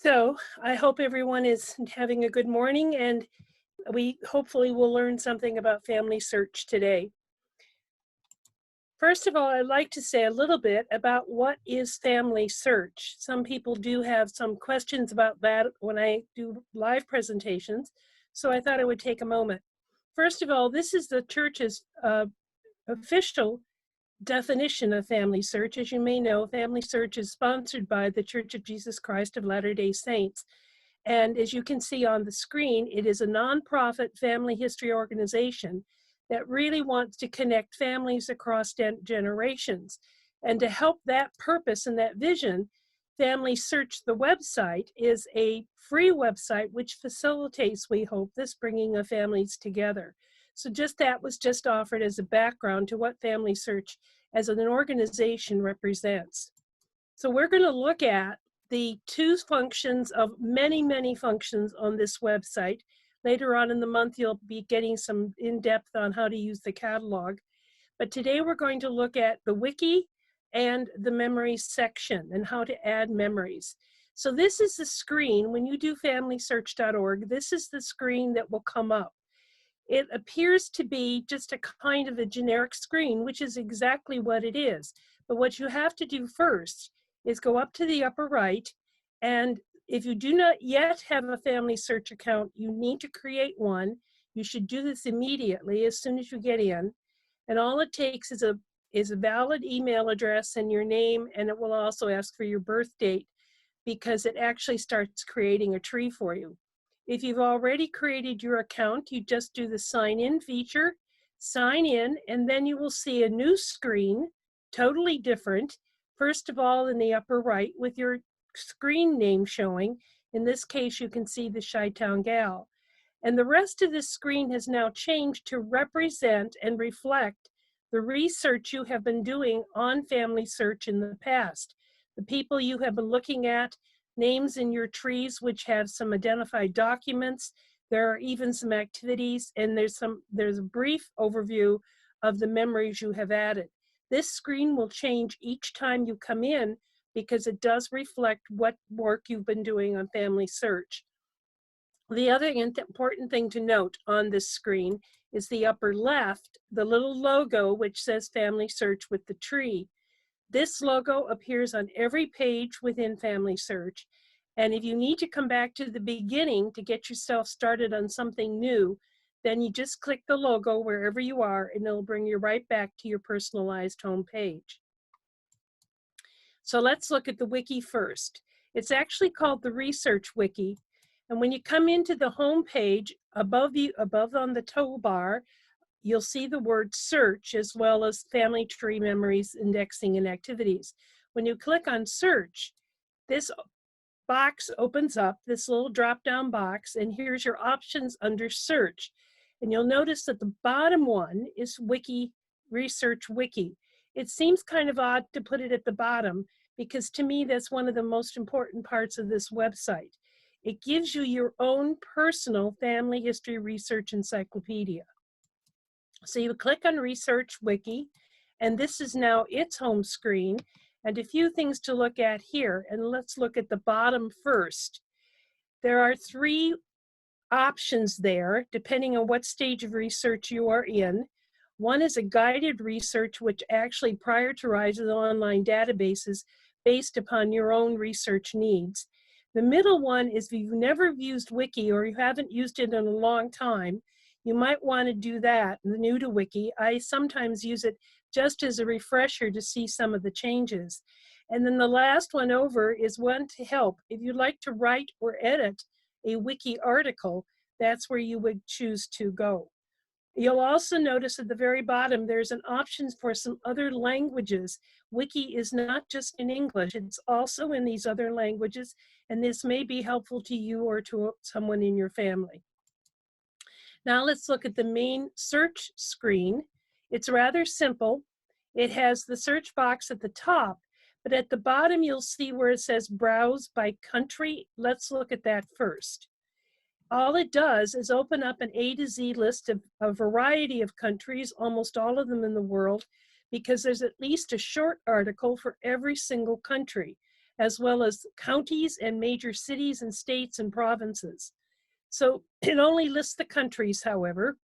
So I hope everyone is having a good morning, and we hopefully will learn something about FamilySearch today. First of all, I'd like to say a little bit about what is FamilySearch. Some people do have some questions about that when I do live presentations, so I thought I would take a moment. First of all, this is the church's official definition of FamilySearch. As you may know, FamilySearch is sponsored by the Church of Jesus Christ of Latter-day Saints. And as you can see on the screen, it is a nonprofit family history organization that really wants to connect families across generations. And to help that purpose and that vision, FamilySearch, the website, is a free website which facilitates, we hope, this bringing of families together. So that was just offered as a background to what FamilySearch as an organization represents. So we're going to look at the two functions of many, many functions on this website. Later on in the month, you'll be getting some in-depth on how to use the catalog. But today we're going to look at the wiki and the memories section and how to add memories. So this is the screen. When you do FamilySearch.org, this is the screen that will come up. It appears to be just a kind of a generic screen, which is exactly what it is. But what you have to do first is go up to the upper right, and if you do not yet have a FamilySearch account, you need to create one. You should do this immediately as soon as you get in, and all it takes is a valid email address and your name, and it will also ask for your birth date because it actually starts creating a tree for you. If you've already created your account, you just do the sign in feature, sign in, and then you will see a new screen, totally different. First of all, in the upper right with your screen name showing. In this case, you can see the Chi-Town Gal. And the rest of this screen has now changed to represent and reflect the research you have been doing on FamilySearch in the past. The people you have been looking at, names in your trees which have some identified documents. There are even some activities, and there's a brief overview of the memories you have added. This screen will change each time you come in because it does reflect what work you've been doing on FamilySearch. The other important thing to note on this screen is the upper left, the little logo which says FamilySearch with the tree. This logo appears on every page within FamilySearch, and if you need to come back to the beginning to get yourself started on something new, then you just click the logo wherever you are, and it'll bring you right back to your personalized home page. So let's look at the wiki first. It's actually called the Research Wiki, and when you come into the home page, above on the toolbar, you'll see the word search as well as family tree memories, indexing, and activities. When you click on search, this box opens up, this little drop-down box, and here's your options under search. And you'll notice that the bottom one is Wiki, Research Wiki. It seems kind of odd to put it at the bottom because to me that's one of the most important parts of this website. It gives you your own personal family history research encyclopedia. So you click on Research Wiki, and this is now its home screen. And a few things to look at here, and let's look at the bottom first. There are three options there, depending on what stage of research you are in. One is a guided research, which actually prioritizes online databases based upon your own research needs. The middle one is if you've never used Wiki or you haven't used it in a long time, you might want to do that, the new to Wiki. I sometimes use it just as a refresher to see some of the changes. And then the last one over is one to help. If you'd like to write or edit a Wiki article, that's where you would choose to go. You'll also notice at the very bottom, there's an option for some other languages. Wiki is not just in English, it's also in these other languages, and this may be helpful to you or to someone in your family. Now let's look at the main search screen. It's rather simple. It has the search box at the top, but at the bottom you'll see where it says Browse by Country. Let's look at that first. All it does is open up an A to Z list of a variety of countries, almost all of them in the world, because there's at least a short article for every single country. as well as counties and major cities and states and provinces. So it only lists the countries, however,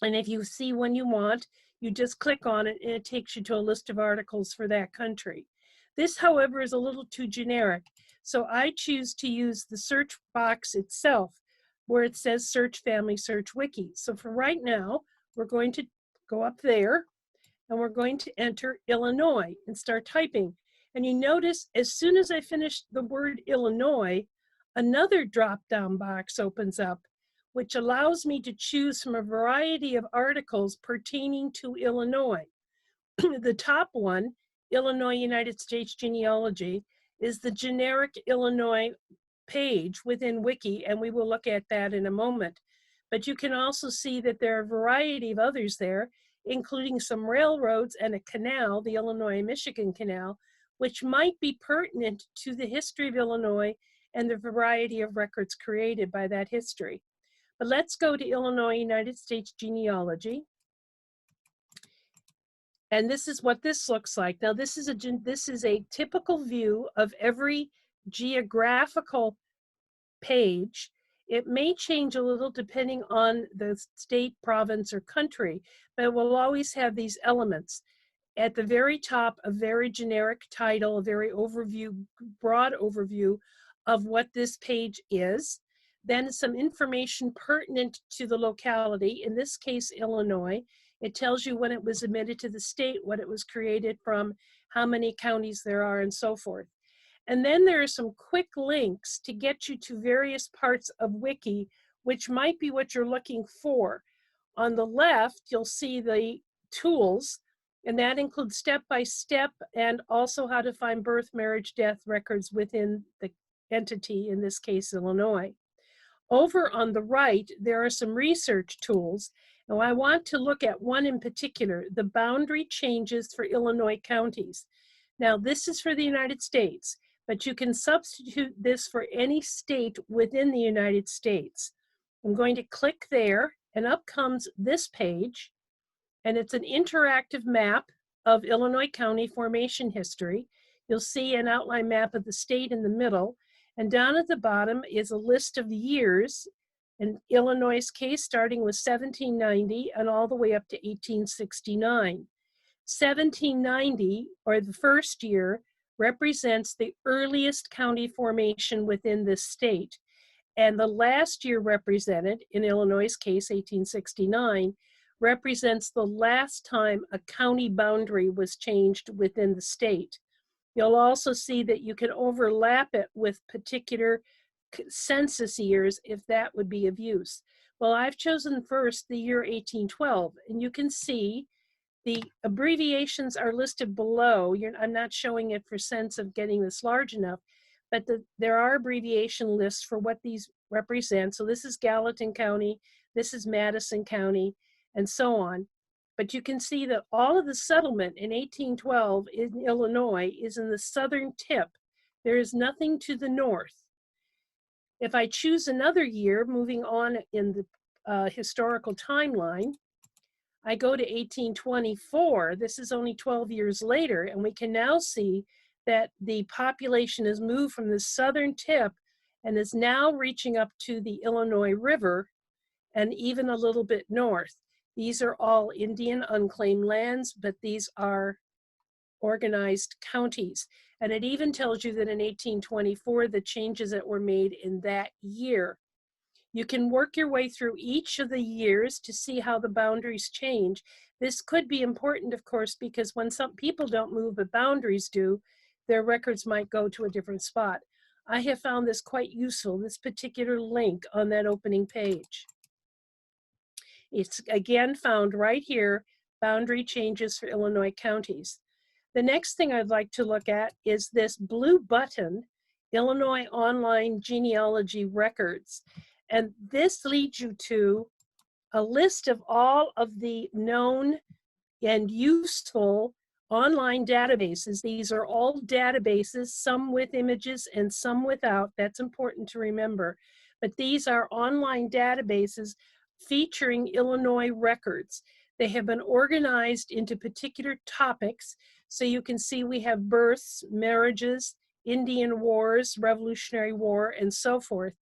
and if you see one you want, you just click on it and it takes you to a list of articles for that country. This, however, is a little too generic, so I choose to use the search box itself where it says Search FamilySearch Wiki. So for right now, we're going to go up there and we're going to enter Illinois and start typing. And you notice as soon as I finish the word Illinois, another drop-down box opens up, which allows me to choose from a variety of articles pertaining to Illinois. The top one, Illinois United States Genealogy, is the generic Illinois page within Wiki, and we will look at that in a moment. But you can also see that there are a variety of others there, including some railroads and a canal, the Illinois-Michigan Canal, which might be pertinent to the history of Illinois and the variety of records created by that history. But let's go to Illinois United States Genealogy. And this is what this looks like. Now, this is a typical view of every geographical page. It may change a little depending on the state, province, or country, but it will always have these elements. At the very top, a very generic title, a very broad overview of what this page is. Then some information pertinent to the locality, in this case, Illinois. It tells you when it was admitted to the state, what it was created from, how many counties there are, and so forth. And then there are some quick links to get you to various parts of Wiki, which might be what you're looking for. On the left, you'll see the tools, and that includes step-by-step and also how to find birth, marriage, death records within the entity, in this case, Illinois. Over on the right, there are some research tools. Now, I want to look at one in particular, the boundary changes for Illinois counties. Now, this is for the United States, but you can substitute this for any state within the United States. I'm going to click there, and up comes this page, and it's an interactive map of Illinois County formation history. You'll see an outline map of the state in the middle, and down at the bottom is a list of years, in Illinois' case, starting with 1790 and all the way up to 1869. 1790, or the first year, represents the earliest county formation within this state. And the last year represented, in Illinois' case, 1869, represents the last time a county boundary was changed within the state. You'll also see that you can overlap it with particular census years if that would be of use. Well, I've chosen first the year 1812, and you can see the abbreviations are listed below. I'm not showing it for sense of getting this large enough, but there are abbreviation lists for what these represent. So this is Gallatin County, this is Madison County, and so on. But you can see that all of the settlement in 1812 in Illinois is in the southern tip. There is nothing to the north. If I choose another year, moving on in the historical timeline, I go to 1824. This is only 12 years later, and we can now see that the population has moved from the southern tip and is now reaching up to the Illinois River and even a little bit north. These are all Indian unclaimed lands, but these are organized counties. And it even tells you that in 1824, the changes that were made in that year. You can work your way through each of the years to see how the boundaries change. This could be important, of course, because when some people don't move, but boundaries do, their records might go to a different spot. I have found this quite useful, this particular link on that opening page. It's again found right here, boundary changes for Illinois counties. The next thing I'd like to look at is this blue button, Illinois Online Genealogy Records. And this leads you to a list of all of the known and useful online databases. These are all databases, some with images and some without. That's important to remember. But these are online databases featuring Illinois records. They have been organized into particular topics. So you can see we have births, marriages, Indian Wars, Revolutionary War, and so forth.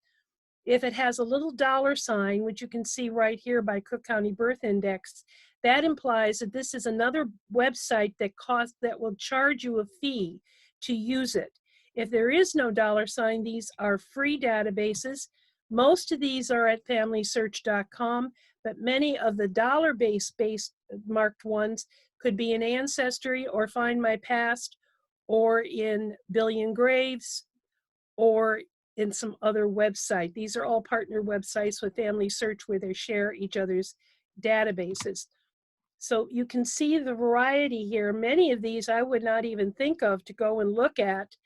If it has a little $, which you can see right here by Cook County Birth Index, that implies that this is another website that will charge you a fee to use it. If there is no $, these are free databases. Most of these are at FamilySearch.com, but many of the $based marked ones could be in Ancestry or Find My Past or in Billion Graves or in some other website. These are all partner websites with FamilySearch where they share each other's databases. So you can see the variety here. Many of these I would not even think of to go and look at.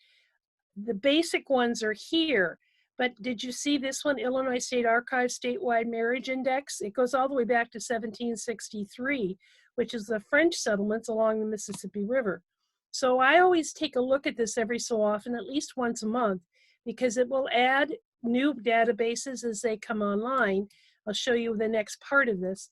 The basic ones are here, but did you see this one, Illinois State Archives Statewide Marriage Index? It goes all the way back to 1763, which is the French settlements along the Mississippi River. So I always take a look at this every so often, at least once a month, because it will add new databases as they come online. I'll show you the next part of this.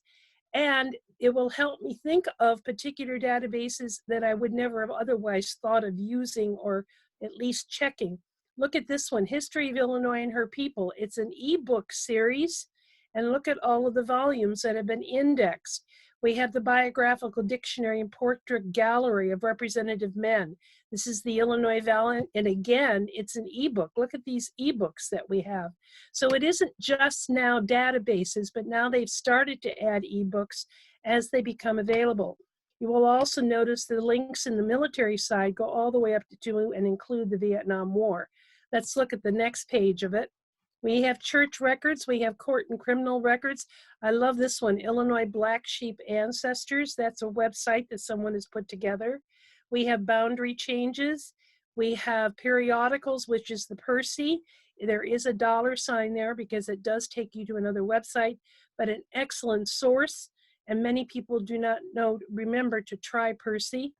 And it will help me think of particular databases that I would never have otherwise thought of using or at least checking. Look at this one, History of Illinois and Her People. It's an ebook series, and look at all of the volumes that have been indexed. We have the Biographical Dictionary and Portrait Gallery of Representative Men. This is the Illinois Valley, and again, it's an ebook. Look at these ebooks that we have. So it isn't just now databases, but now they've started to add ebooks as they become available. You will also notice the links in the military side go all the way up to and include the Vietnam War. Let's look at the next page of it. We have church records, we have court and criminal records. I love this one, Illinois Black Sheep Ancestors. That's a website that someone has put together. We have boundary changes. We have periodicals, which is the Percy. There is a $sign there because it does take you to another website, but an excellent source. And many people do not remember to try Percy.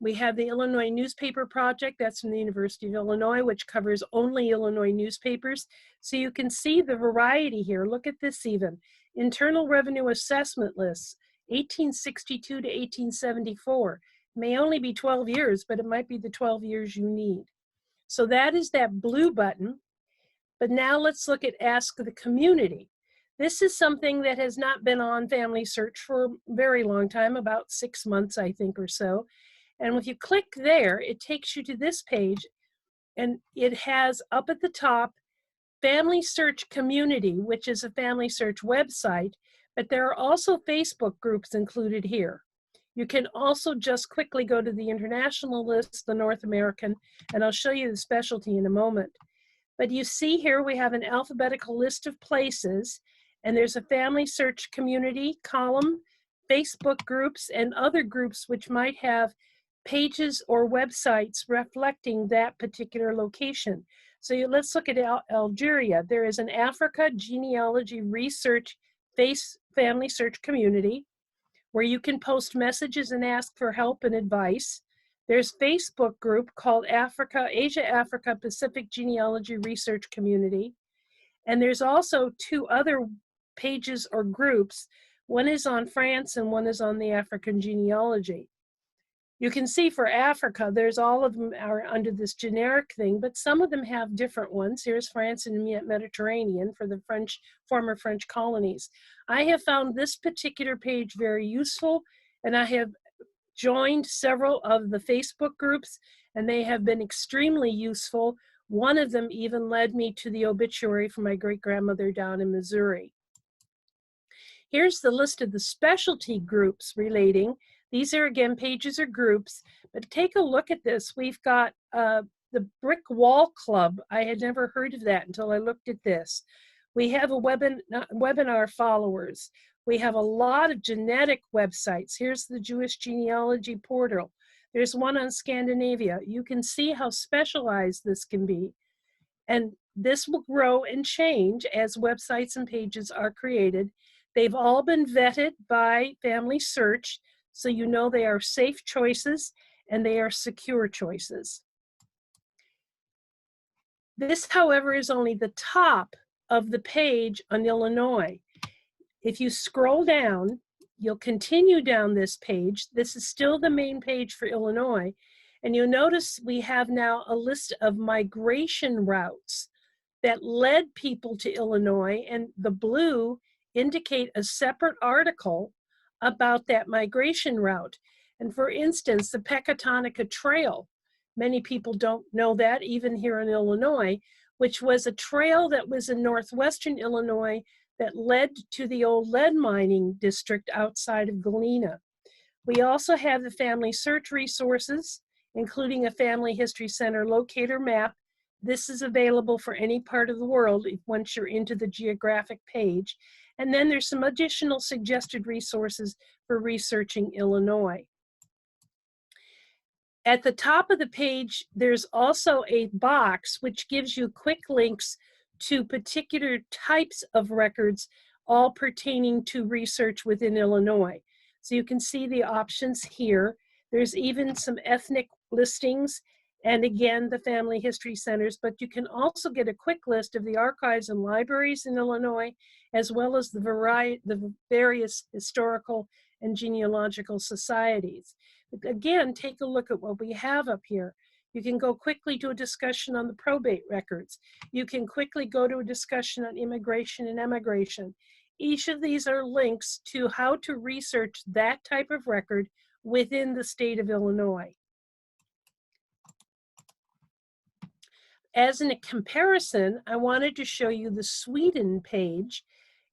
We have the Illinois Newspaper Project, that's from the University of Illinois, which covers only Illinois newspapers. So you can see the variety here. Look at this even. Internal Revenue Assessment Lists, 1862 to 1874. May only be 12 years, but it might be the 12 years you need. So that is that blue button. But now let's look at Ask the Community. This is something that has not been on FamilySearch for a very long time, about 6 months, I think, or so. And if you click there, it takes you to this page, and it has up at the top, FamilySearch Community, which is a FamilySearch website, but there are also Facebook groups included here. You can also just quickly go to the international list, the North American, and I'll show you the specialty in a moment. But you see here we have an alphabetical list of places, and there's a FamilySearch Community column, Facebook groups, and other groups which might have pages or websites reflecting that particular location. So let's look at Algeria. There is an Africa Genealogy Research FamilySearch Community where you can post messages and ask for help and advice. There's a Facebook group called Asia Africa Pacific Genealogy Research Community. And there's also 2 other pages or groups. One is on France and one is on the African genealogy. You can see for Africa, there's all of them are under this generic thing, but some of them have different ones. Here's France and Mediterranean for the former French colonies. I have found this particular page very useful, and I have joined several of the Facebook groups, and they have been extremely useful. One of them even led me to the obituary for my great-grandmother down in Missouri. Here's the list of the specialty groups relating. These are, again, pages or groups, but take a look at this. We've got the Brick Wall Club. I had never heard of that until I looked at this. We have a webinar followers. We have a lot of genetic websites. Here's the Jewish Genealogy Portal. There's one on Scandinavia. You can see how specialized this can be. And this will grow and change as websites and pages are created. They've all been vetted by FamilySearch, so you know they are safe choices and they are secure choices. This, however, is only the top of the page on Illinois. If you scroll down, you'll continue down this page. This is still the main page for Illinois. And you'll notice we have now a list of migration routes that led people to Illinois, and the blue indicate a separate article about that migration route. And for instance, the Pecatonica Trail, many people don't know that, even here in Illinois, which was a trail that was in northwestern Illinois that led to the old lead mining district outside of Galena. We also have the Family Search resources, including a Family History Center locator map. This is available for any part of the world once you're into the geographic page. And then there's some additional suggested resources for researching Illinois. At the top of the page, there's also a box which gives you quick links to particular types of records, all pertaining to research within Illinois. So you can see the options here. There's even some ethnic listings, and again, the family history centers, but you can also get a quick list of the archives and libraries in Illinois, as well as the various historical and genealogical societies. Again, take a look at what we have up here. You can go quickly to a discussion on the probate records. You can quickly go to a discussion on immigration and emigration. Each of these are links to how to research that type of record within the state of Illinois. As in a comparison, I wanted to show you the Sweden page.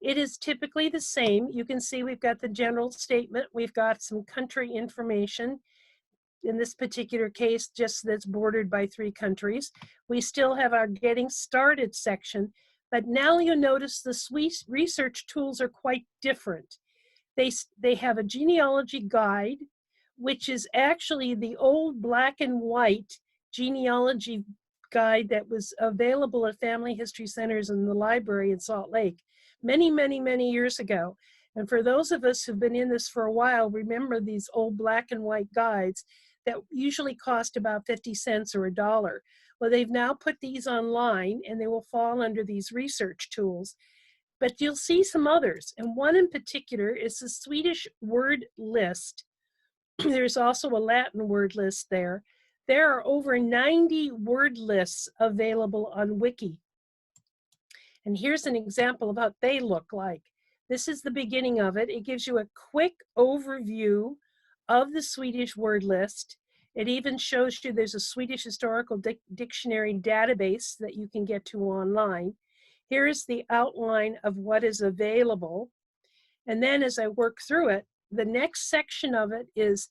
It is typically the same. You can see we've got the general statement. We've got some country information. In this particular case, just that's bordered by 3 countries. We still have our getting started section, but now you'll notice the Swiss research tools are quite different. They have a genealogy guide, which is actually the old black and white genealogy guide that was available at family history centers in the library in Salt Lake many, many, many years ago. And for those of us who've been in this for a while, remember these old black and white guides that usually cost about 50 cents or $1. Well, they've now put these online and they will fall under these research tools. But you'll see some others, and one in particular is the Swedish word list. There's also a Latin word list there. There are over 90 word lists available on Wiki. And here's an example of what they look like. This is the beginning of it. It gives you a quick overview of the Swedish word list. It even shows you there's a Swedish historical dictionary database that you can get to online. Here's the outline of what is available. And then as I work through it, the next section of it is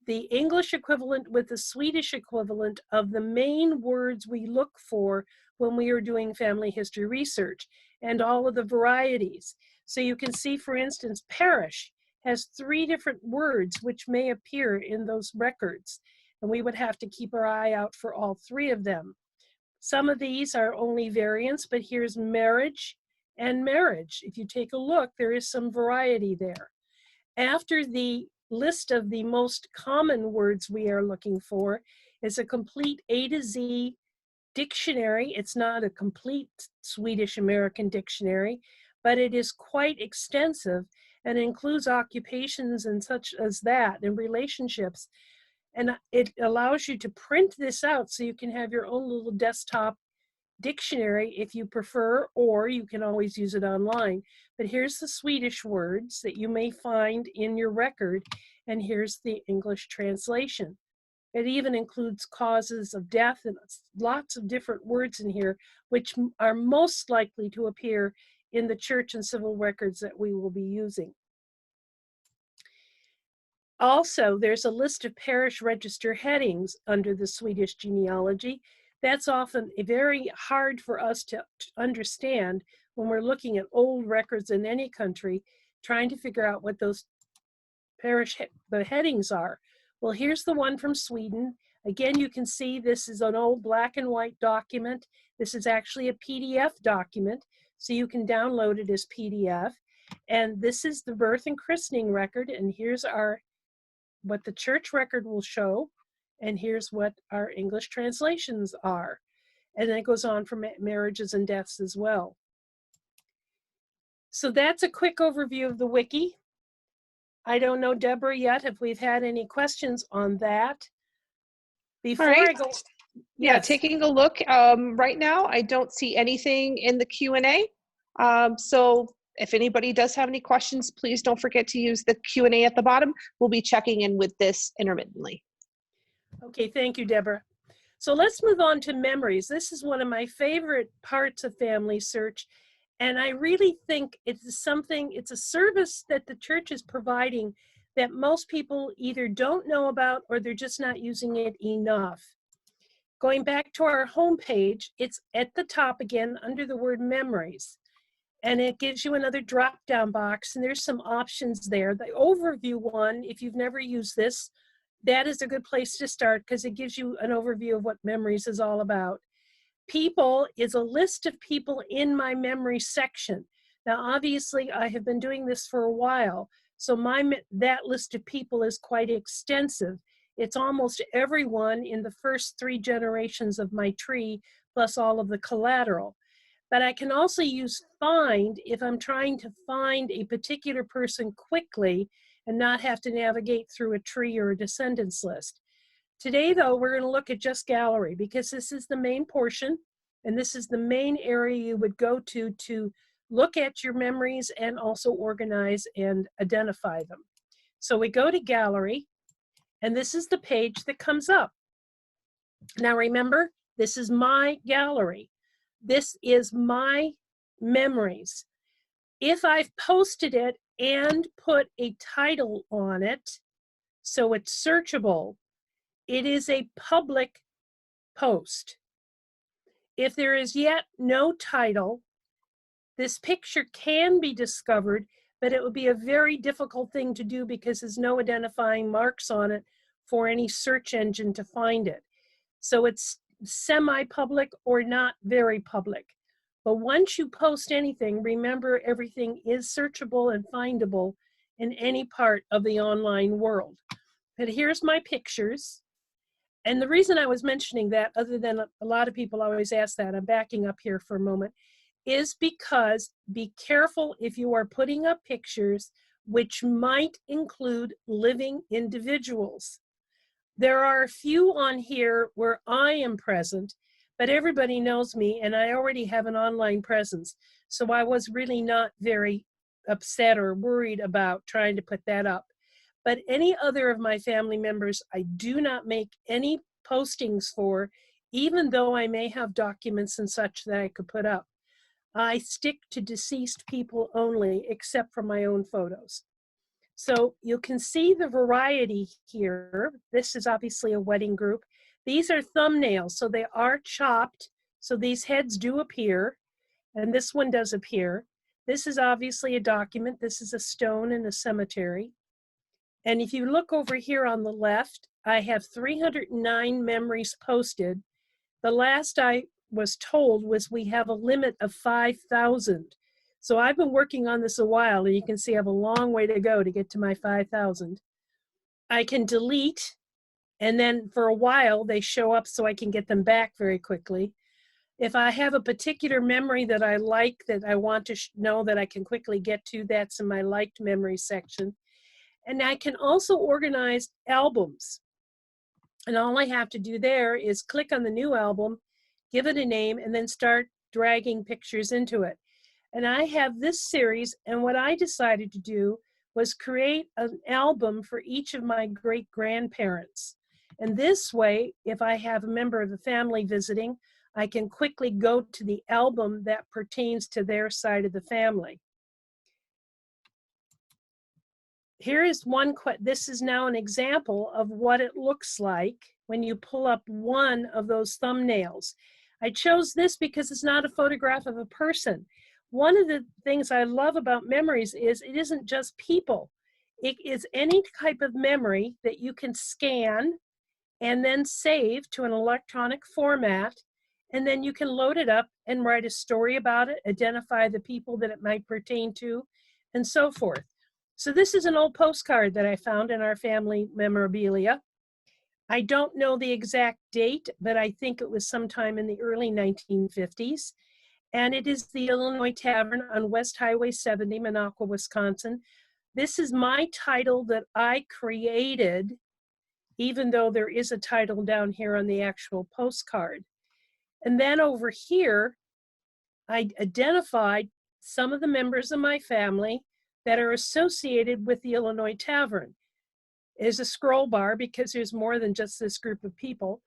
the English equivalent with the Swedish equivalent of the main words we look for when we are doing family history research, and all of the varieties. So you can see, for instance, parish has 3 different words which may appear in those records, and we would have to keep our eye out for all 3 of them. Some of these are only variants, but here's marriage and marriage. If you take a look, there is some variety there. After the list of the most common words we are looking for is a complete A to Z dictionary. It's not a complete Swedish American dictionary, but it is quite extensive and includes occupations and such as that and relationships. And it allows you to print this out so you can have your own little desktop dictionary if you prefer, or you can always use it online. But here's the Swedish words that you may find in your record, and here's the English translation. It even includes causes of death and lots of different words in here, which are most likely to appear in the church and civil records that we will be using. Also, there's a list of parish register headings under the Swedish genealogy. That's often very hard for us to understand when we're looking at old records in any country, trying to figure out what those parish the headings are. Well, here's the one from Sweden. Again, you can see this is an old black and white document. This is actually a PDF document, so you can download it as PDF. And this is the birth and christening record, and here's what the church record will show, and here's what our English translations are. And then it goes on for marriages and deaths as well. So that's a quick overview of the wiki. I don't know, Deborah, yet if we've had any questions on that. Before right. I go, Yeah, yes. taking a look right now, I don't see anything in the Q&A. So if anybody does have any questions, please don't forget to use the Q&A at the bottom. We'll be checking in with this intermittently. Okay, thank you, Deborah. So let's move on to memories. This is one of my favorite parts of FamilySearch. And I really think it's a service that the church is providing that most people either don't know about or they're just not using it enough. Going back to our homepage, it's at the top again under the word memories. And it gives you another drop-down box, and there's some options there. The overview one, if you've never used this, that is a good place to start because it gives you an overview of what memories is all about. People is a list of people in my memory section. Now, obviously, I have been doing this for a while, so that list of people is quite extensive. It's almost everyone in the first 3 generations of my tree, plus all of the collateral. But I can also use find if I'm trying to find a particular person quickly and not have to navigate through a tree or a descendants list. Today, though, we're going to look at just gallery because this is the main portion and this is the main area you would go to look at your memories and also organize and identify them. So we go to gallery and this is the page that comes up. Now remember, this is my gallery. This is my memories. If I've posted it and put a title on it, so it's searchable, it is a public post. If there is yet no title, this picture can be discovered, but it would be a very difficult thing to do because there's no identifying marks on it for any search engine to find it. So it's semi-public or not very public. But once you post anything, remember everything is searchable and findable in any part of the online world. But here's my pictures. And the reason I was mentioning that, other than a lot of people always ask that, I'm backing up here for a moment, is because be careful if you are putting up pictures which might include living individuals. There are a few on here where I am present, but everybody knows me and I already have an online presence. So I was really not very upset or worried about trying to put that up. But any other of my family members, I do not make any postings for, even though I may have documents and such that I could put up. I stick to deceased people only, except for my own photos. So you can see the variety here. This is obviously a wedding group. These are thumbnails, so they are chopped. So these heads do appear, and this one does appear. This is obviously a document. This is a stone in a cemetery. And if you look over here on the left, I have 309 memories posted. The last I was told was we have a limit of 5,000. So I've been working on this a while, and you can see I have a long way to go to get to my 5,000. I can delete, and then for a while they show up so I can get them back very quickly. If I have a particular memory that I like that I want to know that I can quickly get to, that's in my liked memory section. And I can also organize albums. And all I have to do there is click on the new album, give it a name, and then start dragging pictures into it. And I have this series, and what I decided to do was create an album for each of my great-grandparents. And this way, if I have a member of the family visiting, I can quickly go to the album that pertains to their side of the family. Here is one, this is now an example of what it looks like when you pull up one of those thumbnails. I chose this because it's not a photograph of a person. One of the things I love about memories is it isn't just people. It is any type of memory that you can scan and then save to an electronic format, and then you can load it up and write a story about it, identify the people that it might pertain to, and so forth. So this is an old postcard that I found in our family memorabilia. I don't know the exact date, but I think it was sometime in the early 1950s. And it is the Illinois Tavern on West Highway 70, Minocqua, Wisconsin. This is my title that I created even though there is a title down here on the actual postcard. And then over here, I identified some of the members of my family that are associated with the Illinois Tavern. There's a scroll bar because there's more than just this group of people.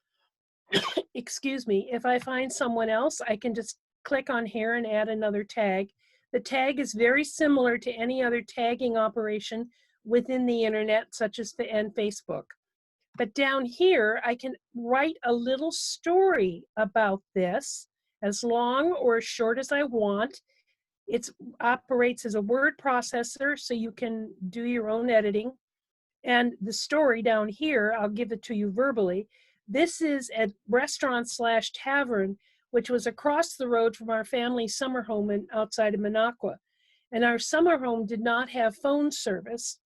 Excuse me. If I find someone else, I can just click on here and add another tag. The tag is very similar to any other tagging operation within the internet, such as Facebook. But down here, I can write a little story about this, as long or as short as I want. It operates as a word processor, so you can do your own editing. And the story down here, I'll give it to you verbally. This is a restaurant/tavern, which was across the road from our family summer home outside of Minocqua. And our summer home did not have phone service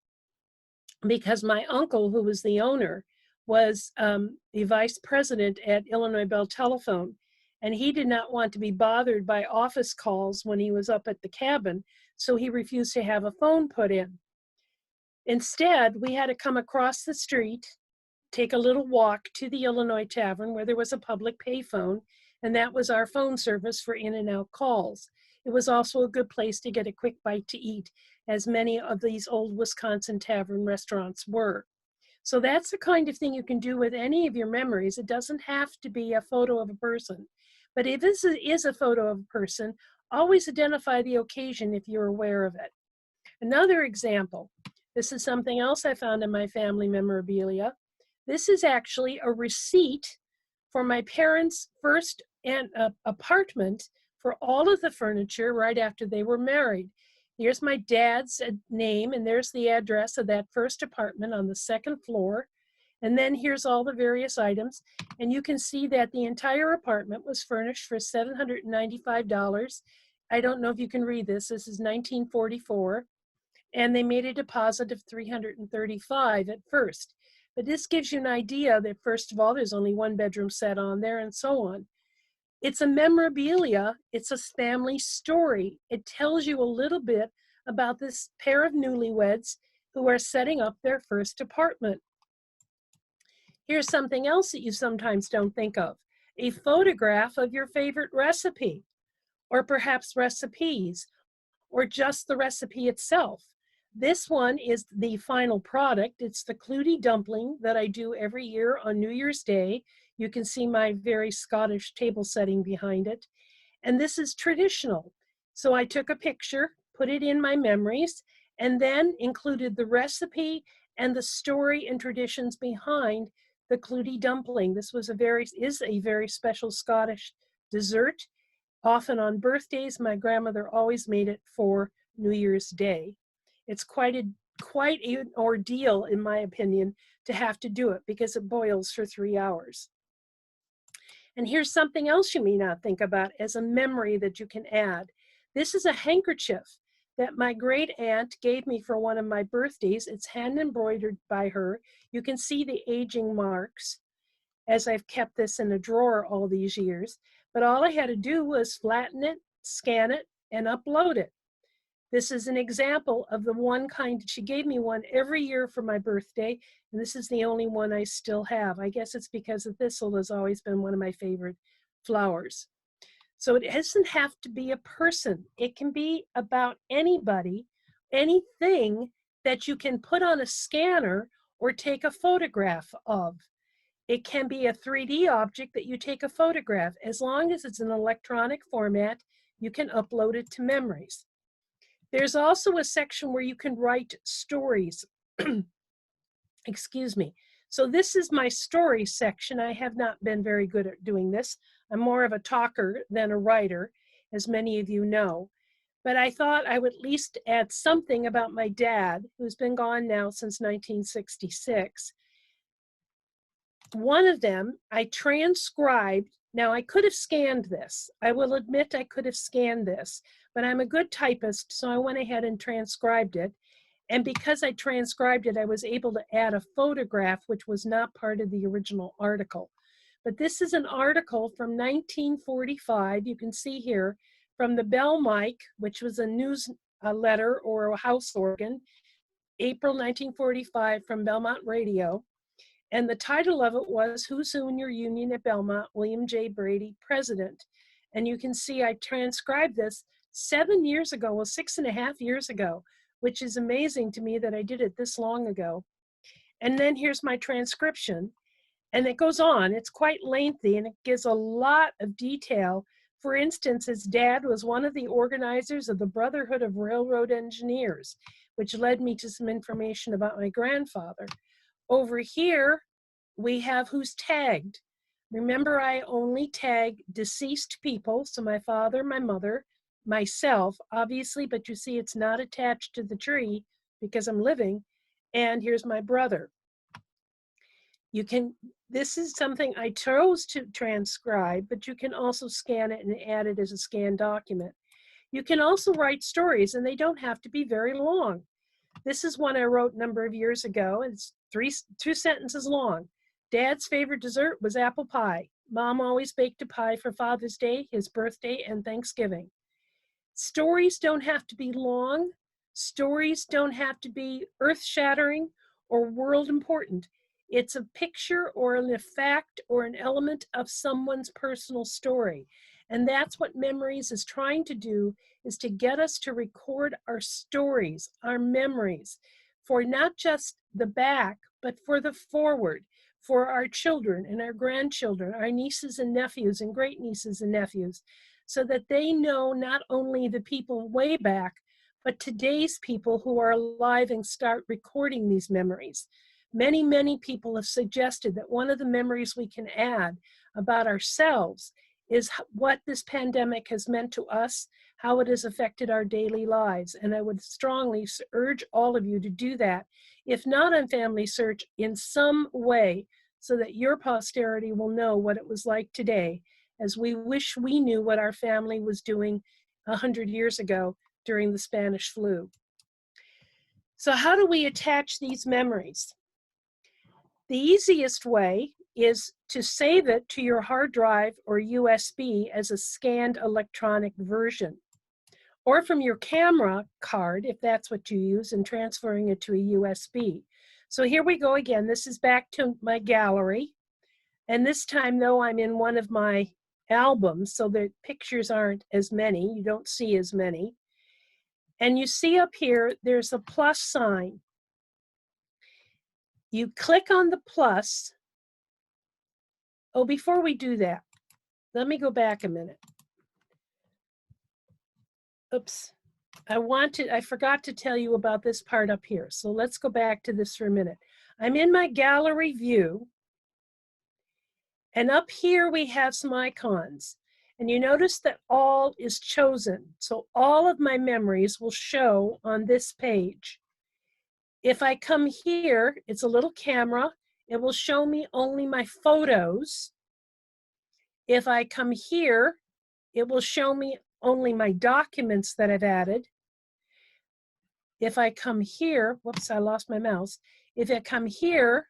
because my uncle, who was the owner, was the vice president at Illinois Bell Telephone. And he did not want to be bothered by office calls when he was up at the cabin, so he refused to have a phone put in. Instead, we had to come across the street, take a little walk to the Illinois Tavern where there was a public payphone, and that was our phone service for in and out calls. It was also a good place to get a quick bite to eat, as many of these old Wisconsin tavern restaurants were. So that's the kind of thing you can do with any of your memories. It doesn't have to be a photo of a person. But if this is a photo of a person, always identify the occasion if you're aware of it. Another example, this is something else I found in my family memorabilia. This is actually a receipt for my parents' first apartment for all of the furniture right after they were married. Here's my dad's name, and there's the address of that first apartment on the second floor. And then here's all the various items. And you can see that the entire apartment was furnished for $795. I don't know if you can read this. This is 1944. And they made a deposit of $335 at first. But this gives you an idea that, first of all, there's only one bedroom set on there and so on. It's a memorabilia. It's a family story. It tells you a little bit about this pair of newlyweds who are setting up their first apartment. Here's something else that you sometimes don't think of: a photograph of your favorite recipe, or perhaps recipes, or just the recipe itself. This one is the final product. It's the Cloody Dumpling that I do every year on New Year's Day. You can see my very Scottish table setting behind it. And this is traditional. So I took a picture, put it in my memories, and then included the recipe and the story and traditions behind the Cloody Dumpling. This is a very special Scottish dessert. Often on birthdays, my grandmother always made it for New Year's Day. It's quite an ordeal, in my opinion, to have to do it because it boils for 3 hours. And here's something else you may not think about as a memory that you can add. This is a handkerchief that my great aunt gave me for one of my birthdays. It's hand embroidered by her. You can see the aging marks as I've kept this in a drawer all these years. But all I had to do was flatten it, scan it, and upload it. This is an example of the one kind. She gave me one every year for my birthday, and this is the only one I still have. I guess it's because the thistle has always been one of my favorite flowers. So it doesn't have to be a person. It can be about anybody, anything that you can put on a scanner or take a photograph of. It can be a 3D object that you take a photograph. As long as it's an electronic format, you can upload it to memories. There's also a section where you can write stories. Excuse me. So this is my story section. I have not been very good at doing this. I'm more of a talker than a writer, as many of you know. But I thought I would at least add something about my dad, who's been gone now since 1966. One of them I transcribed. Now, I could have scanned this. I will admit I could have scanned this, but I'm a good typist, so I went ahead and transcribed it. And because I transcribed it, I was able to add a photograph, which was not part of the original article. But this is an article from 1945, you can see here, from the Bell Mic, which was a newsletter or a house organ, April 1945 from Belmont Radio. And the title of it was Who's Who in Your Union at Belmont, William J. Brady, President. And you can see I transcribed this 7 years ago, well, 6.5 years ago, which is amazing to me that I did it this long ago. And then here's my transcription. And it goes on, it's quite lengthy and it gives a lot of detail. For instance, his dad was one of the organizers of the Brotherhood of Railroad Engineers, which led me to some information about my grandfather. Over here, we have who's tagged. Remember, I only tag deceased people, so my father, my mother, myself, obviously, but you see it's not attached to the tree because I'm living, and here's my brother. This is something I chose to transcribe, but you can also scan it and add it as a scanned document. You can also write stories, and they don't have to be very long. This is one I wrote a number of years ago, and it's two sentences long. Dad's favorite dessert was apple pie. Mom always baked a pie for Father's Day, his birthday, and Thanksgiving. Stories don't have to be long. Stories don't have to be earth-shattering or world-important. It's a picture or a fact or an element of someone's personal story. And that's what Memories is trying to do, is to get us to record our stories, our memories, for not just the back, but for the forward, for our children and our grandchildren, our nieces and nephews and great nieces and nephews, so that they know not only the people way back, but today's people who are alive and start recording these memories. Many, many people have suggested that one of the memories we can add about ourselves is what this pandemic has meant to us, how it has affected our daily lives. And I would strongly urge all of you to do that, if not on FamilySearch, in some way, so that your posterity will know what it was like today, as we wish we knew what our family was doing 100 years ago during the Spanish flu. So how do we attach these memories? The easiest way is to save it to your hard drive or USB as a scanned electronic version, or from your camera card, if that's what you use, and transferring it to a USB. So here we go again. This is back to my gallery. And this time, though, I'm in one of my albums, so the pictures aren't as many. You don't see as many. And you see up here, there's a plus sign. You click on the plus. Oh, before we do that, let me go back a minute. Oops, I forgot to tell you about this part up here. So let's go back to this for a minute. I'm in my gallery view, and up here we have some icons. And you notice that all is chosen. So all of my memories will show on this page. If I come here, it's a little camera. It will show me only my photos. If I come here, it will show me only my documents that I've added. If I come here, whoops, I lost my mouse. If I come here,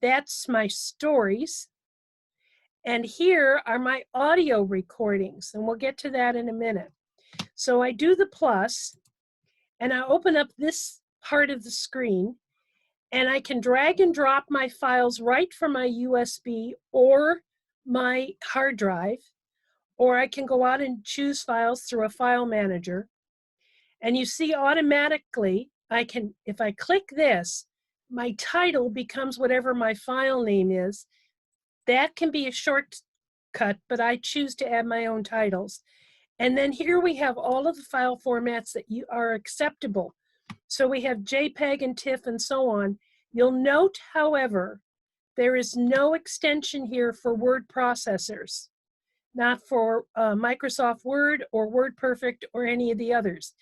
that's my stories. And here are my audio recordings, and we'll get to that in a minute. So I do the plus, and I open up this part of the screen, and I can drag and drop my files right from my USB or my hard drive, or I can go out and choose files through a file manager. And you see automatically, if I click this, my title becomes whatever my file name is. That can be a shortcut, but I choose to add my own titles. And then here we have all of the file formats that are acceptable. So we have JPEG and TIFF and so on. You'll note, however, there is no extension here for word processors, not for Microsoft Word or WordPerfect or any of the others.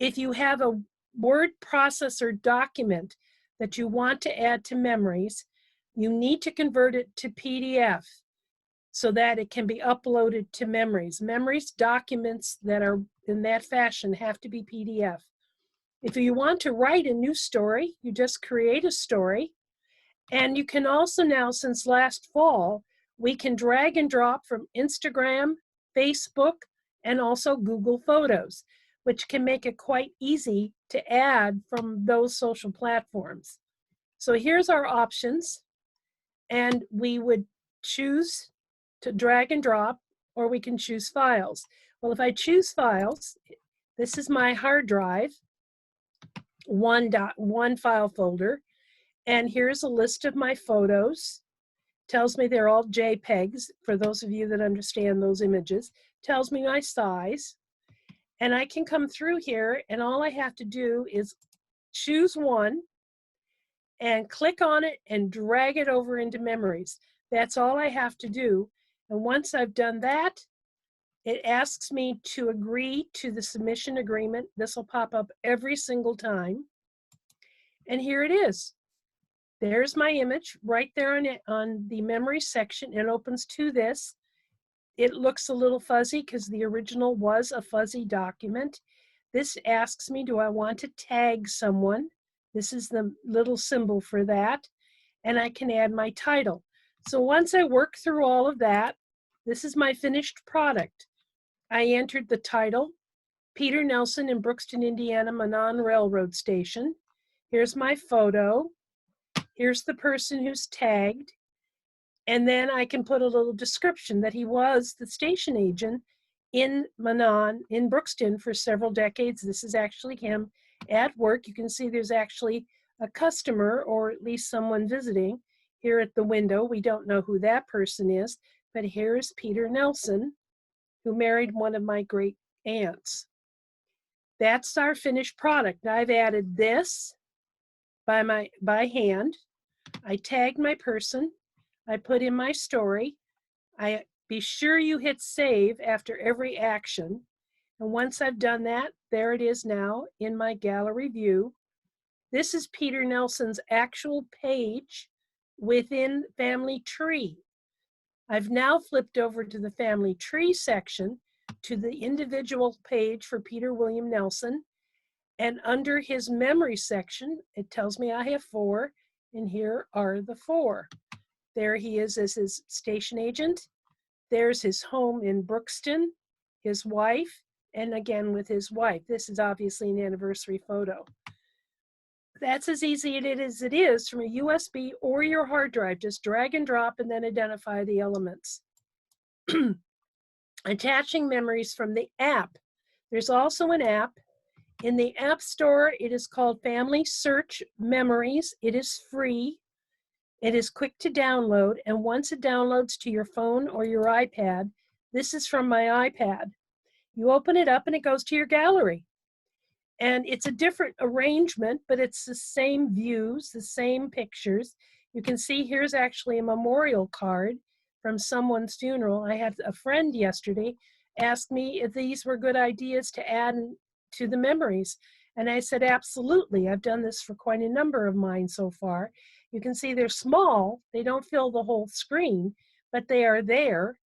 If you have a word processor document that you want to add to memories, you need to convert it to PDF so that it can be uploaded to memories. Memories documents that are in that fashion have to be PDF. If you want to write a new story, you just create a story. And you can also now, since last fall, we can drag and drop from Instagram, Facebook, and also Google Photos, which can make it quite easy to add from those social platforms. So here's our options. and we would choose to drag and drop, or we can choose files. Well, if I choose files, this is my hard drive, one file folder, and here's a list of my photos. Tells me they're all JPEGs, for those of you that understand those images. Tells me my size, and I can come through here, and all I have to do is choose one and click on it and drag it over into memories. That's all I have to do. And once I've done that, it asks me to agree to the submission agreement. This will pop up every single time. And here it is. There's my image right there on the memory section. It opens to this. It looks a little fuzzy because the original was a fuzzy document. This asks me, do I want to tag someone? This is the little symbol for that. And I can add my title. So once I work through all of that, this is my finished product. I entered the title, Peter Nelson in Brookston, Indiana, Manon Railroad Station. Here's my photo. Here's the person who's tagged. And then I can put a little description that he was the station agent in Manon, in Brookston, for several decades. This is actually him at work. You can see there's actually a customer, or at least someone visiting, here at the window. We don't know who that person is, but here's Peter Nelson, who married one of my great aunts. That's our finished product. Now I've added this by hand. I tagged my person. I put in my story. Be sure you hit save after every action. And once I've done that, there it is now in my gallery view. This is Peter Nelson's actual page within Family Tree. I've now flipped over to the Family Tree section, to the individual page for Peter William Nelson. And under his memory section, it tells me I have 4, and here are the 4. There he is as his station agent. There's his home in Brookston, his wife, and again with his wife. This is obviously an anniversary photo. That's as easy as it is from a USB or your hard drive. Just drag and drop and then identify the elements. Attaching memories from the app. There's also an app. In the App Store, it is called FamilySearch Memories. It is free. It is quick to download, and once it downloads to your phone or your iPad, this is from my iPad. You open it up and it goes to your gallery. And it's a different arrangement, but it's the same views, the same pictures. You can see here's actually a memorial card from someone's funeral. I had a friend yesterday ask me if these were good ideas to add to the memories. And I said, absolutely. I've done this for quite a number of mine so far. You can see they're small. They don't fill the whole screen, but they are there.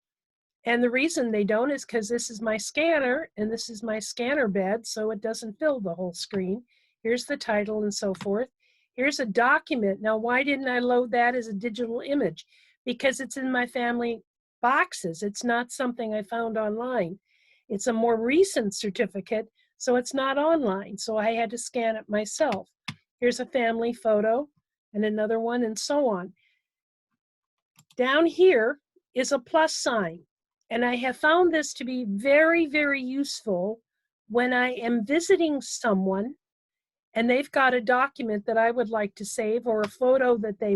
And the reason they don't is because this is my scanner and this is my scanner bed, so it doesn't fill the whole screen. Here's the title and so forth. Here's a document. Now, why didn't I load that as a digital image? Because it's in my family boxes. It's not something I found online. It's a more recent certificate, so it's not online. So I had to scan it myself. Here's a family photo and another one and so on. Down here is a plus sign. And I have found this to be very, very useful when I am visiting someone and they've got a document that I would like to save, or a photo that I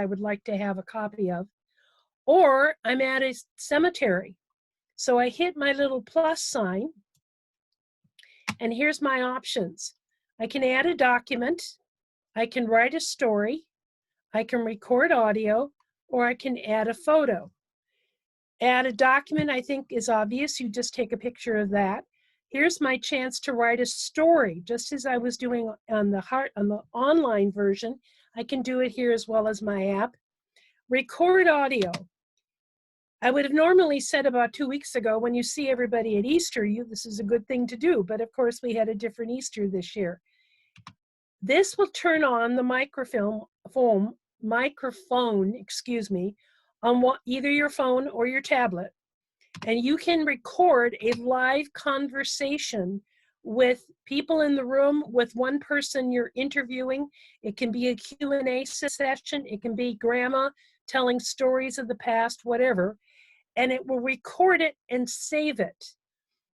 would like to have a copy of, or I'm at a cemetery. So I hit my little plus sign, and here's my options. I can add a document, I can write a story, I can record audio, or I can add a photo. Add a document, I think, is obvious. You just take a picture of that. Here's my chance to write a story, just as I was doing on the online version. I can do it here as well as my app. Record audio. I would have normally said about 2 weeks ago, when you see everybody at Easter, this is a good thing to do. But of course, we had a different Easter this year. This will turn on the microphone, on either your phone or your tablet. And you can record a live conversation with people in the room, with one person you're interviewing. It can be a Q&A session. It can be grandma telling stories of the past, whatever, and it will record it and save it.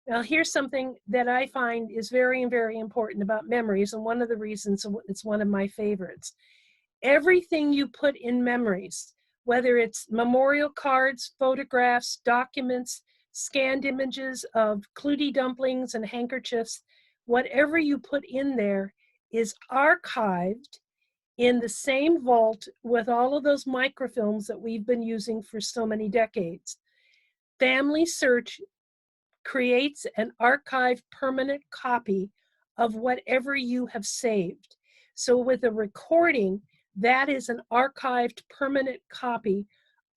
Now, here's something that I find is very, very important about memories, and one of the reasons it's one of my favorites. Everything you put in memories, whether it's memorial cards, photographs, documents, scanned images of Cloody dumplings and handkerchiefs, whatever you put in there is archived in the same vault with all of those microfilms that we've been using for so many decades. FamilySearch creates an archived permanent copy of whatever you have saved. So with a recording, that is an archived permanent copy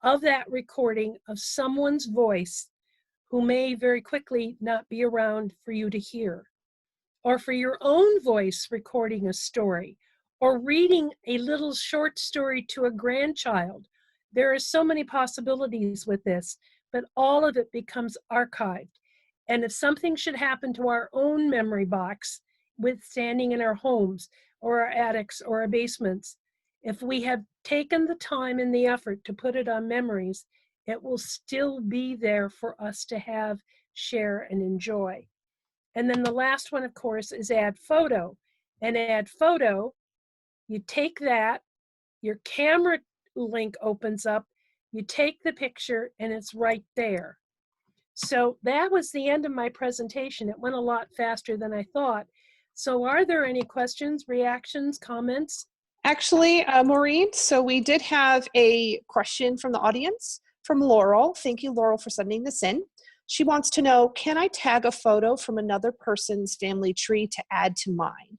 of that recording of someone's voice who may very quickly not be around for you to hear, or for your own voice recording a story, or reading a little short story to a grandchild. There are so many possibilities with this, but all of it becomes archived. And if something should happen to our own memory box, with standing in our homes or our attics or our basements, if we have taken the time and the effort to put it on memories, it will still be there for us to have, share, and enjoy. And then the last one, of course, is add photo. And add photo, you take that, your camera link opens up, you take the picture, and it's right there. So that was the end of my presentation. It went a lot faster than I thought. So are there any questions, reactions, comments? Actually, Maureen, so we did have a question from the audience from Laurel. Thank you, Laurel, for sending this in. She wants to know, can I tag a photo from another person's family tree to add to mine?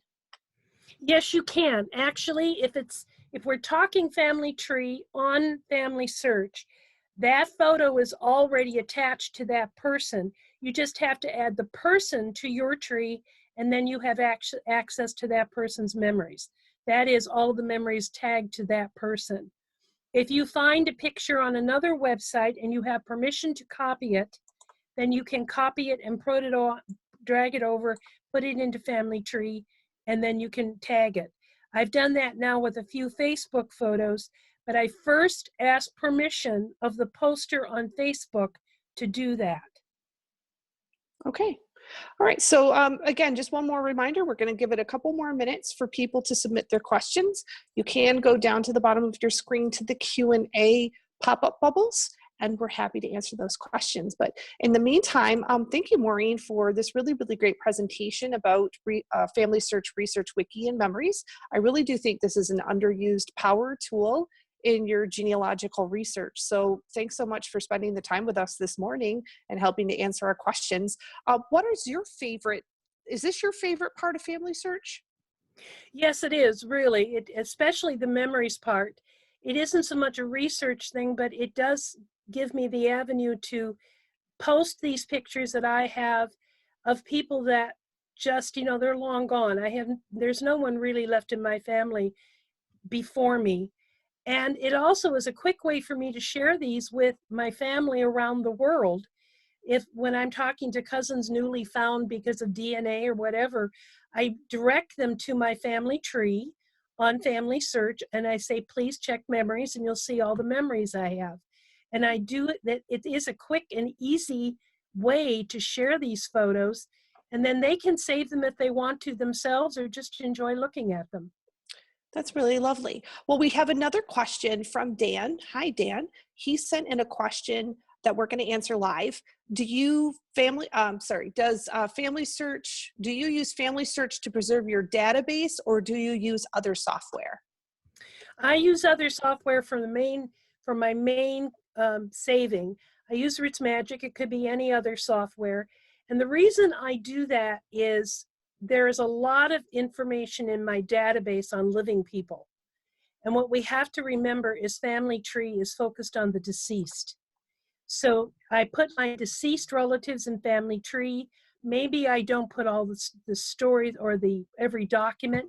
Yes, you can. Actually, if we're talking family tree on FamilySearch, that photo is already attached to that person. You just have to add the person to your tree, and then you have access to that person's memories. That is all the memories tagged to that person. If you find a picture on another website and you have permission to copy it, then you can copy it and put it on, drag it over, put it into Family Tree, and then you can tag it. I've done that now with a few Facebook photos, but I first asked permission of the poster on Facebook to do that. Okay. All right. So again, just one more reminder, we're going to give it a couple more minutes for people to submit their questions. You can go down to the bottom of your screen to the Q&A pop-up bubbles, and we're happy to answer those questions. But in the meantime, thank you, Maureen, for this really, really great presentation about FamilySearch Research Wiki and Memories. I really do think this is an underused power tool in your genealogical research. So thanks so much for spending the time with us this morning and helping to answer our questions. What is your favorite, is this your favorite part of FamilySearch? Yes, it is, really. Especially the memories part. It isn't so much a research thing, but it does give me the avenue to post these pictures that I have of people that just, they're long gone. There's no one really left in my family before me. And it also is a quick way for me to share these with my family around the world. When I'm talking to cousins newly found because of DNA or whatever, I direct them to my family tree on FamilySearch, and I say, please check memories, and you'll see all the memories I have. And I do it, that it is a quick and easy way to share these photos, and then they can save them if they want to themselves or just enjoy looking at them. That's really lovely. Well, we have another question from Dan. Hi, Dan. He sent in a question that we're going to answer live. Do you does FamilySearch, do you use FamilySearch to preserve your database, or do you use other software? I use other software for my main saving. I use RitzMagic. It could be any other software. And the reason I do that is there is a lot of information in my database on living people. And what we have to remember is Family Tree is focused on the deceased. So I put my deceased relatives in Family Tree. Maybe I don't put all the stories or every document,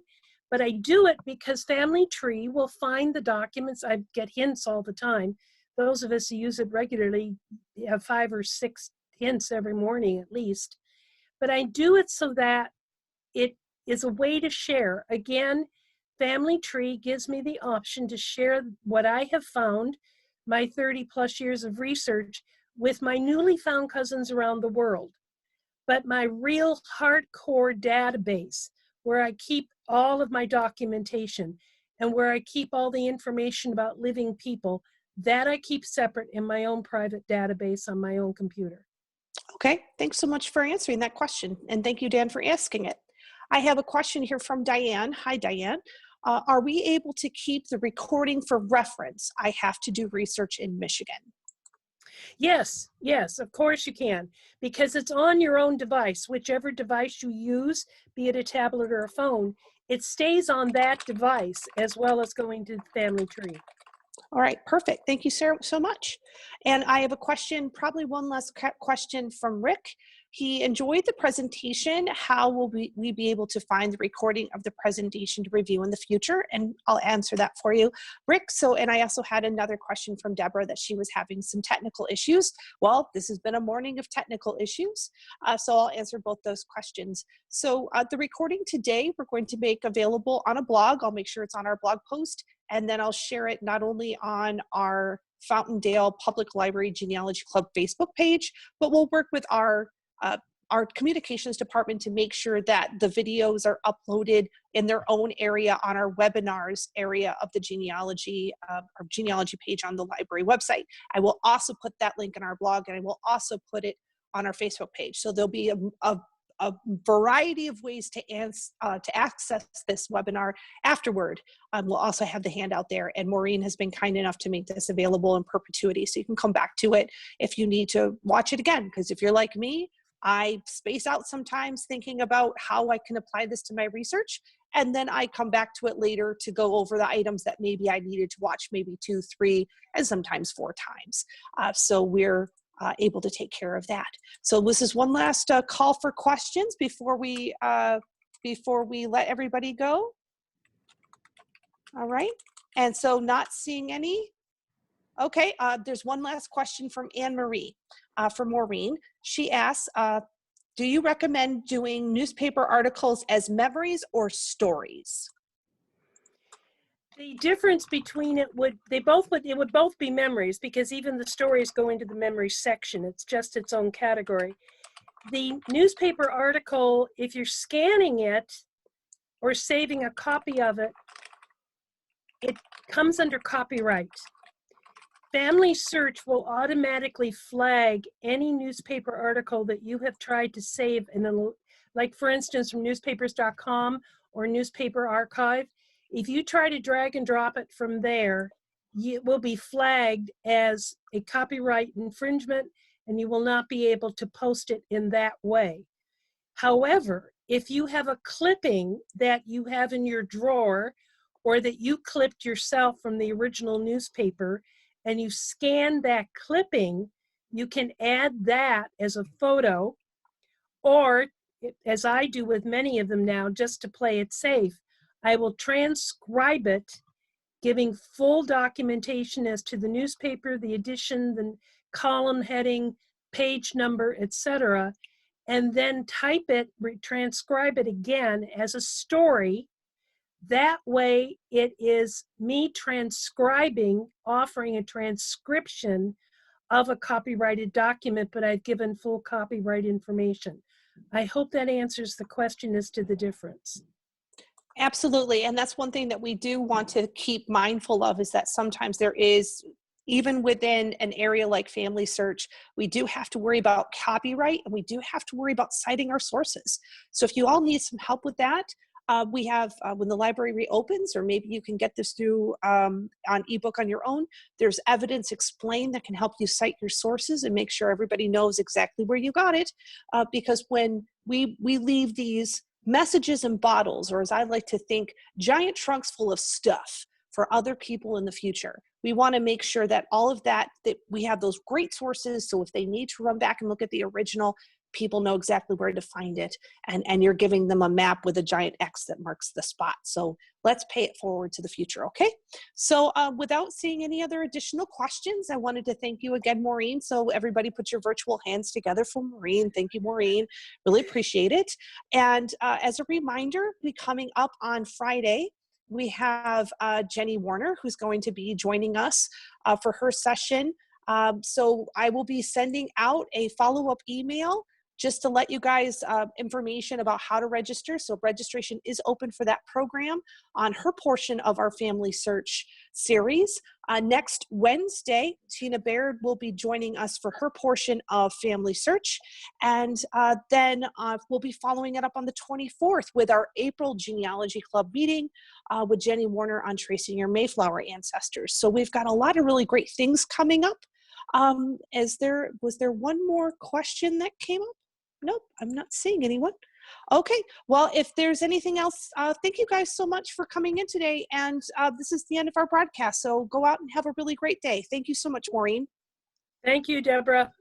but I do it because Family Tree will find the documents. I get hints all the time. Those of us who use it regularly have 5 or 6 hints every morning at least. But I do it so that it is a way to share. Again, Family Tree gives me the option to share what I have found, my 30+ years of research, with my newly found cousins around the world. But my real hardcore database, where I keep all of my documentation and where I keep all the information about living people, that I keep separate in my own private database on my own computer. Okay, thanks so much for answering that question. And thank you, Dan, for asking it. I have a question here from Diane. Hi, Diane. Are we able to keep the recording for reference? I have to do research in Michigan. Yes, yes, of course you can, because it's on your own device, whichever device you use, be it a tablet or a phone, it stays on that device as well as going to the Family Tree. All right, perfect. Thank you so much. And I have a question, probably one last question from Rick. He enjoyed the presentation. How will we be able to find the recording of the presentation to review in the future? And I'll answer that for you, Rick. And I also had another question from Deborah that she was having some technical issues. Well, this has been a morning of technical issues. So I'll answer both those questions. So the recording today, we're going to make available on a blog. I'll make sure it's on our blog post. And then I'll share it not only on our Fountaindale Public Library Genealogy Club Facebook page, but we'll work with our communications department to make sure that the videos are uploaded in their own area on our webinars area of the genealogy, our genealogy page on the library website. I will also put that link in our blog, and I will also put it on our Facebook page. So there'll be a variety of ways to access this webinar afterward. We'll also have the handout there, and Maureen has been kind enough to make this available in perpetuity, so you can come back to it if you need to watch it again, because if you're like me, I space out sometimes thinking about how I can apply this to my research, and then I come back to it later to go over the items that maybe I needed to watch maybe 2, 3, and sometimes 4 times. So we're able to take care of that. So this is one last call for questions before we let everybody go. All right, and so not seeing any. Okay, there's one last question from Anne-Marie, from Maureen. She asks, do you recommend doing newspaper articles as memories or stories? The difference between it would both be memories, because even the stories go into the memory section. It's just its own category. The newspaper article, if you're scanning it or saving a copy of it, it comes under copyright. FamilySearch will automatically flag any newspaper article that you have tried to save, like for instance from newspapers.com or Newspaper Archive. If you try to drag and drop it from there, it will be flagged as a copyright infringement, and you will not be able to post it in that way. However, if you have a clipping that you have in your drawer, or that you clipped yourself from the original newspaper, and you scan that clipping, you can add that as a photo, or as I do with many of them now, just to play it safe, I will transcribe it, giving full documentation as to the newspaper, the edition, the column heading, page number, etc., and then type it, transcribe it again as a story. That way it is me transcribing, offering a transcription of a copyrighted document, but I've given full copyright information. I hope that answers the question as to the difference. Absolutely, and that's one thing that we do want to keep mindful of, is that sometimes there is, even within an area like FamilySearch, we do have to worry about copyright, and we do have to worry about citing our sources. So if you all need some help with that, we have, when the library reopens, or maybe you can get this through on ebook on your own, there's Evidence Explained that can help you cite your sources and make sure everybody knows exactly where you got it. Because when we leave these messages in bottles, or as I like to think, giant trunks full of stuff for other people in the future, we want to make sure that all of that we have those great sources, so if they need to run back and look at the original, people know exactly where to find it, and you're giving them a map with a giant X that marks the spot. So let's pay it forward to the future, okay? So without seeing any other additional questions, I wanted to thank you again, Maureen. So everybody put your virtual hands together for Maureen. Thank you, Maureen. Really appreciate it. And as a reminder, we'll be coming up on Friday we have Jenny Warner, who's going to be joining us for her session. So I will be sending out a follow-up email just to let you guys information about how to register. So registration is open for that program on her portion of our Family Search series. Next Wednesday, Tina Baird will be joining us for her portion of Family Search. And then we'll be following it up on the 24th with our April Genealogy Club meeting with Jenny Warner on tracing your Mayflower ancestors. So we've got a lot of really great things coming up. Was there one more question that came up? Nope, I'm not seeing anyone. Okay, well, if there's anything else, thank you guys so much for coming in today. And this is the end of our broadcast. So go out and have a really great day. Thank you so much, Maureen. Thank you, Deborah.